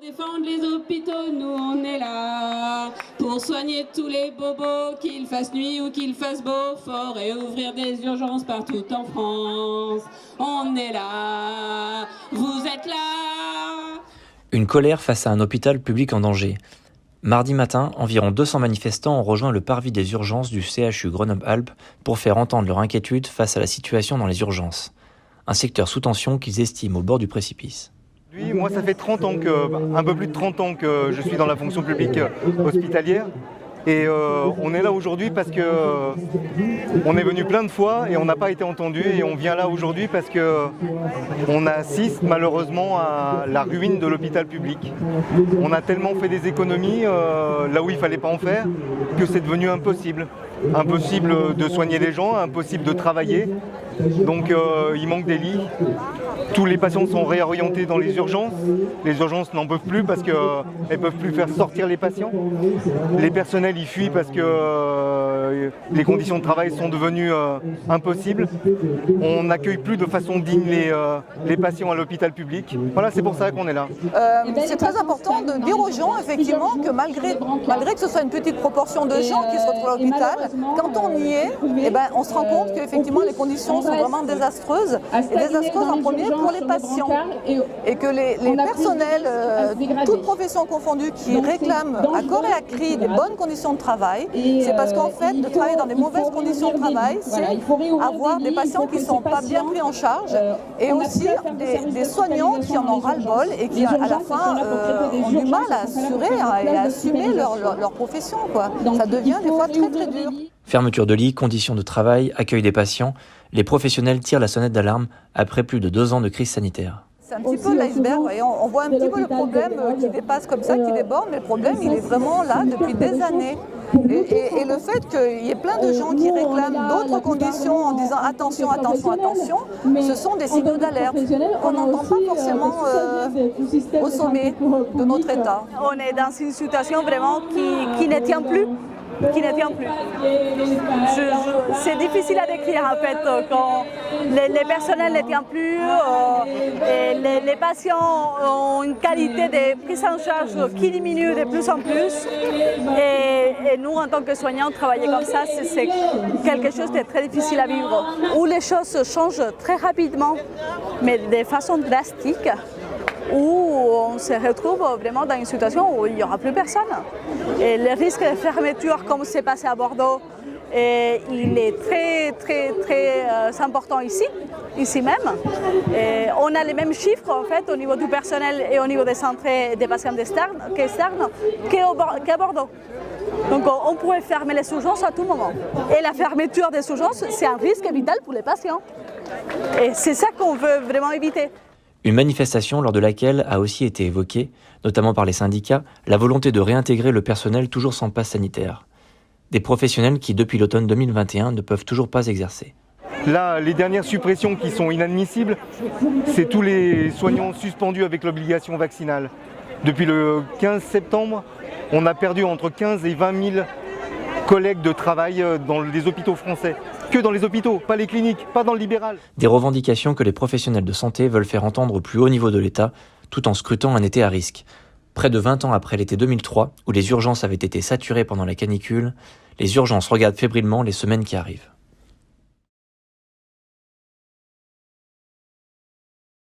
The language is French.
Défendre les hôpitaux, nous on est là pour soigner tous les bobos, qu'il fasse nuit ou qu'il fasse beau, fort et ouvrir des urgences partout en France. On est là, vous êtes là. Une colère face à un hôpital public en danger. Mardi matin, environ 200 manifestants ont rejoint le parvis des urgences du CHU Grenoble-Alpes pour faire entendre leur inquiétude face à la situation dans les urgences. Un secteur sous tension qu'ils estiment au bord du précipice. Moi, ça fait un peu plus de 30 ans que je suis dans la fonction publique hospitalière. Et on est là aujourd'hui parce que on est venu plein de fois et on n'a pas été entendu. Et on vient là aujourd'hui parce qu'on assiste malheureusement à la ruine de l'hôpital public. On a tellement fait des économies là où il ne fallait pas en faire que c'est devenu impossible. Impossible de soigner les gens, impossible de travailler. Donc il manque des lits. Tous les patients sont réorientés dans les urgences. Les urgences n'en peuvent plus parce qu'elles ne peuvent plus faire sortir les patients. Les personnels y fuient parce que les conditions de travail sont devenues impossibles. On n'accueille plus de façon digne les patients à l'hôpital public. Voilà, c'est pour ça qu'on est là. C'est très important de dire aux gens effectivement que malgré que ce soit une petite proportion de gens qui se retrouvent à l'hôpital, quand on y est, on se rend compte qu'effectivement les conditions sont vraiment désastreuses. Et désastreuses en premier pour les patients. Et que les personnels, toutes professions confondues, qui réclament à corps et à cri des bonnes conditions de travail, c'est parce qu'en fait, de travailler dans des mauvaises conditions de travail, c'est avoir des patients qui ne sont pas bien pris en charge et aussi des soignants qui en ont ras-le-bol et qui, à la fin, ont du mal à assurer et à assumer leur profession, quoi. Ça devient des fois très très dur. Fermeture de lits, conditions de travail, accueil des patients, les professionnels tirent la sonnette d'alarme après plus de 2 ans de crise sanitaire. C'est un petit peu l'iceberg, on voit un petit peu le problème qui dépasse comme ça, qui déborde, mais le problème il est vraiment là depuis des années. Et le fait qu'il y ait plein de gens qui réclament d'autres conditions en disant attention, attention, attention, ce sont des signaux d'alerte qu'on n'entend pas forcément au sommet de notre État. On est dans une situation vraiment qui ne tient plus. C'est difficile à décrire en fait quand les personnels ne tiennent plus, et les patients ont une qualité de prise en charge qui diminue de plus en plus. Et nous, en tant que soignants, travailler comme ça, c'est quelque chose de très difficile à vivre, où les choses changent très rapidement, mais de façon drastique, où on se retrouve vraiment dans une situation où il n'y aura plus personne. Et le risque de fermeture, comme c'est passé à Bordeaux, il est très, très, très important ici même. Et on a les mêmes chiffres en fait, au niveau du personnel et au niveau des centres des patients externes qu'à Bordeaux. Donc on pourrait fermer les urgences à tout moment. Et la fermeture des urgences, c'est un risque vital pour les patients. Et c'est ça qu'on veut vraiment éviter. Une manifestation lors de laquelle a aussi été évoquée, notamment par les syndicats, la volonté de réintégrer le personnel toujours sans passe sanitaire. Des professionnels qui, depuis l'automne 2021, ne peuvent toujours pas exercer. Là, les dernières suppressions qui sont inadmissibles, c'est tous les soignants suspendus avec l'obligation vaccinale. Depuis le 15 septembre, on a perdu entre 15 et 20 000 collègues de travail dans les hôpitaux français. Que dans les hôpitaux, pas les cliniques, pas dans le libéral. Des revendications que les professionnels de santé veulent faire entendre au plus haut niveau de l'État, tout en scrutant un été à risque. Près de 20 ans après l'été 2003, où les urgences avaient été saturées pendant la canicule, les urgences regardent fébrilement les semaines qui arrivent.